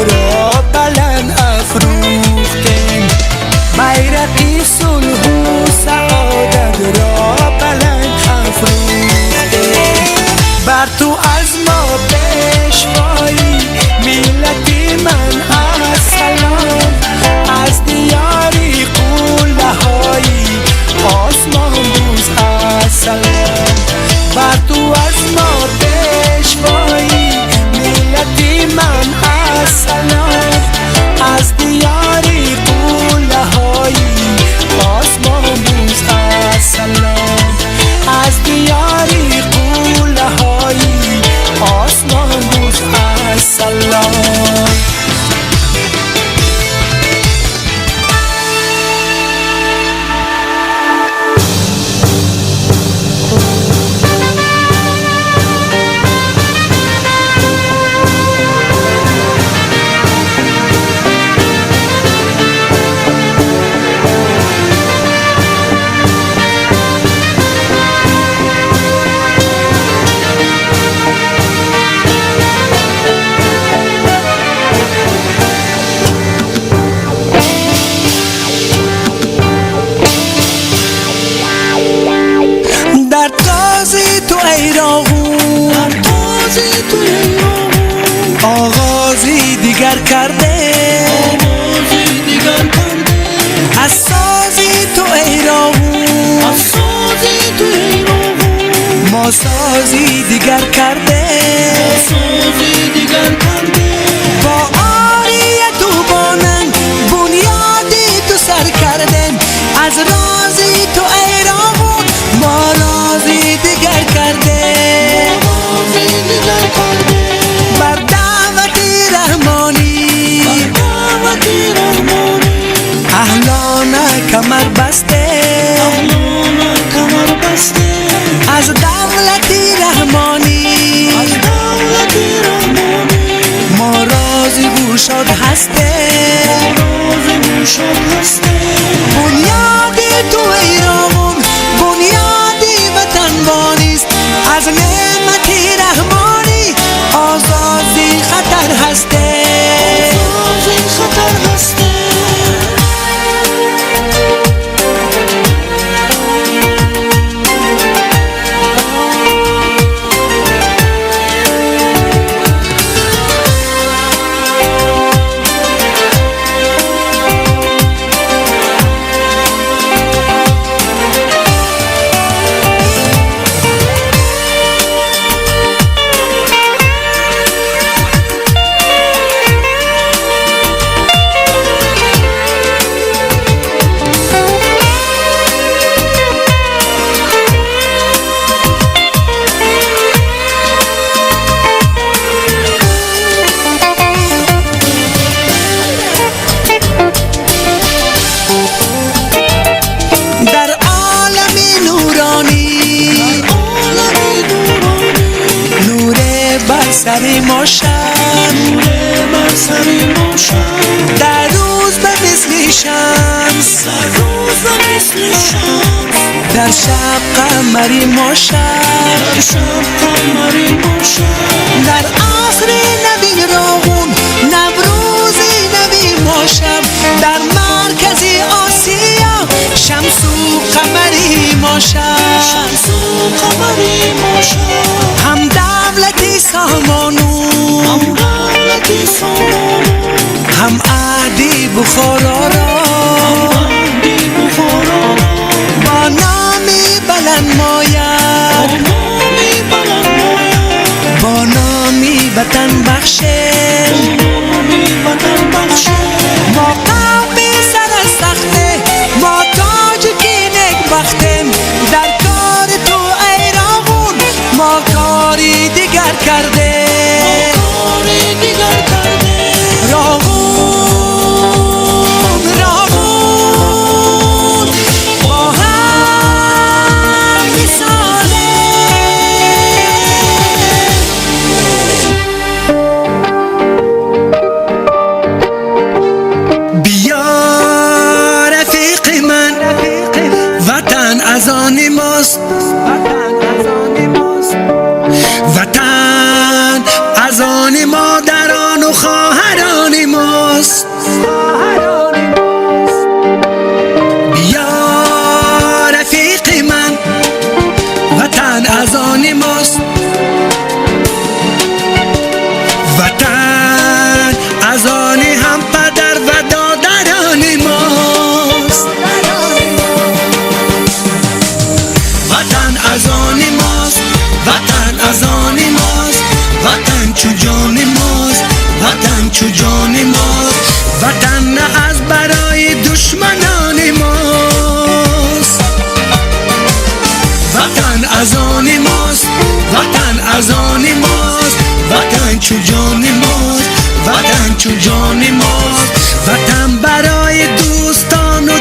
را بلند افروختیم، بیرقی صلح و سعادت را بلند افروختیم. بر تو از ما پیشوایی ملتی من از سلام، از دیاری قوله های آسمان بوز از سلام. بر تو از ما پیشوایی ملتی من از سلام، از دیاری قوله های آسمان بوز از سلام، از دیاری قوله های آسمان بوز از سلام. آغازی دیگر کرده، از سازی تو ای راهون، ما سازی دیگر کرده، با آریت و باننگ بنیادی تو سر کردن، از رازی تو ای راهون ما رازی دیگر کرده. بر دعوتی رحمانی اهلانه کمر بسته، از دولتی رحمانی ما راضی گوشاد هسته، بنیادی تو ایران بنیادی وطن بانیست، از نعمتی رحمانی آزادی خطر هسته. سری ماشم در روز به مثل شمس، در شب قمری ماشم، در عصر نبی راهون نوروزی نبی ماشم، در مرکزی آسیا شمس و قمری ماشم، هم دولتی سامانو هم عهدی بخارا را با نامی بلند ماید، با نامی وطن بخشه، ما قومی سر سخته، ما تاجیکی نک بختیم، در کار تو ای راهون ما کاری دیگر کرده. راهون راهون با هم مثاله. چو جان ماست. وطن نه از برای دشمنان ماست. وطن از آن ماست، وطن از آن ماست. وطن چو جان ماست، وطن چو جان ماست. وطن برای دوستان و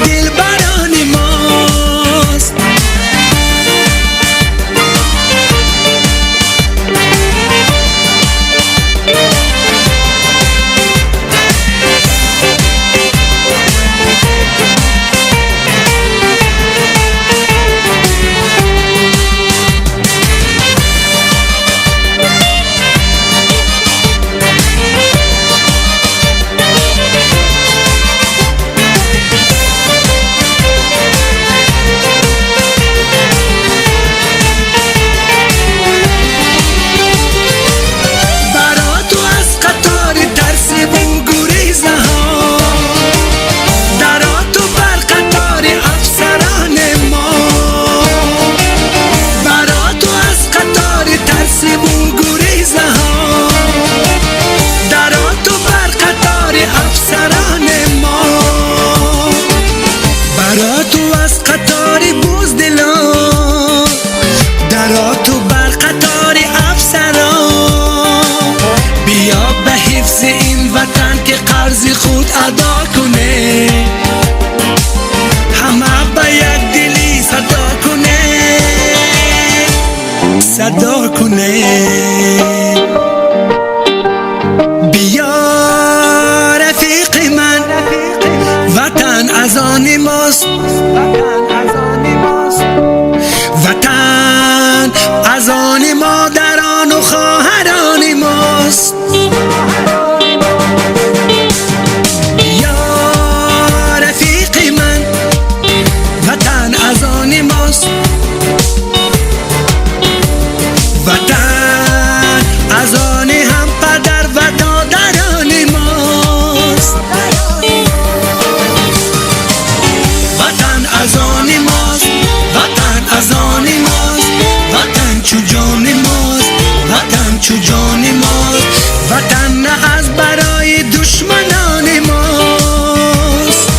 دلبران ماست. خود ادا کنه، همه با یک دلی صدا کنه، صدا کنه. بیا رفیق من، وطن از آن ماست. وطن از آن مادران و خواهران ماست. وطن از آن هم پدر و دادران ماست. وطن از آن ماست، وطن از آن ماست. وطن چو جان ماست، وطن چو جان ماست. وطن نه از برای دشمنان ماست.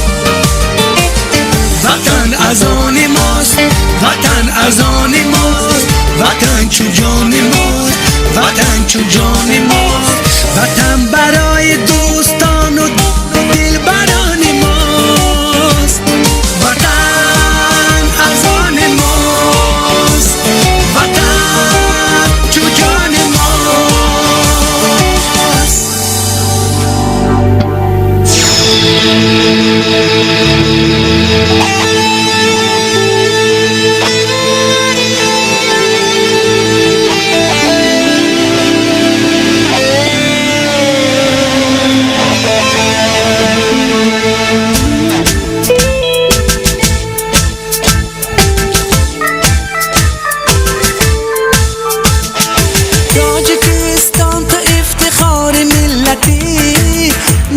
وطن از آن ماست، وطن از آن ماست. وطن چو جان ماست، وطن چو جان ماست. وطن برای دوستان و دلبران ماست. وطن از آن ماست، وطن چو جان ماست.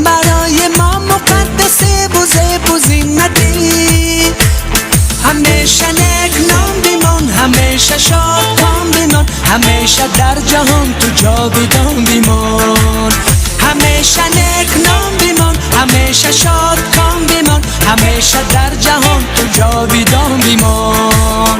برای ما مقدسه و زینتی. همیشه نک نام بیمان، همیشه شاد کام بیمان. همیشه در جهان تو جاودان بیمان. همیشه نک نام بیمان، همیشه شاد کام بیمان. همیشه در جهان تو جاودان بیمان.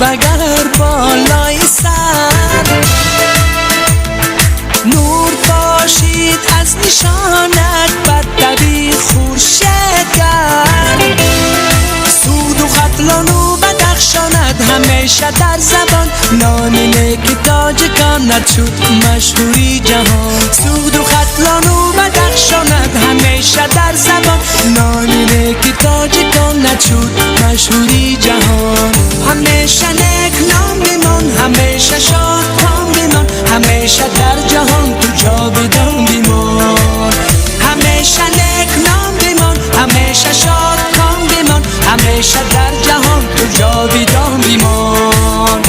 بگر بالای سر نور باشید از نشانت بر طبیع خورشید گرد. سود و خطلان و بدخشانت همیشه همیشه در زبان نام که تاجکان نشد مشهوری جهان سود و خطلان و بدخشاند همیشه در زبان نام که تاجکان نشد مشهوری جهان همیشه نیک نام بیمان همیشه شاد کام بیمان همیشه در جهان تو جاودان بیمان همیشه نیک نام بیمان همیشه شاد کام بیمان همیشه در جهان تو جاودان بیمان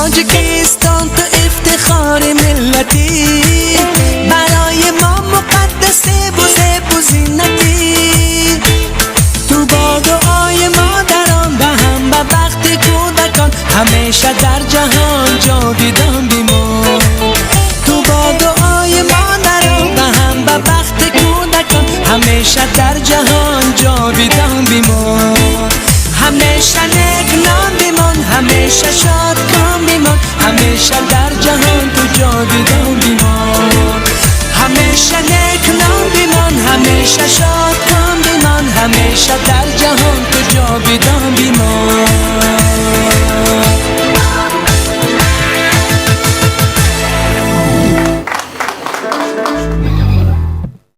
تاجیکستان تو افتخار ملتی برای ما مقدسه و زینتی تو با دعای مادران و هم به وقت کودکان همیشه در جهان جاودان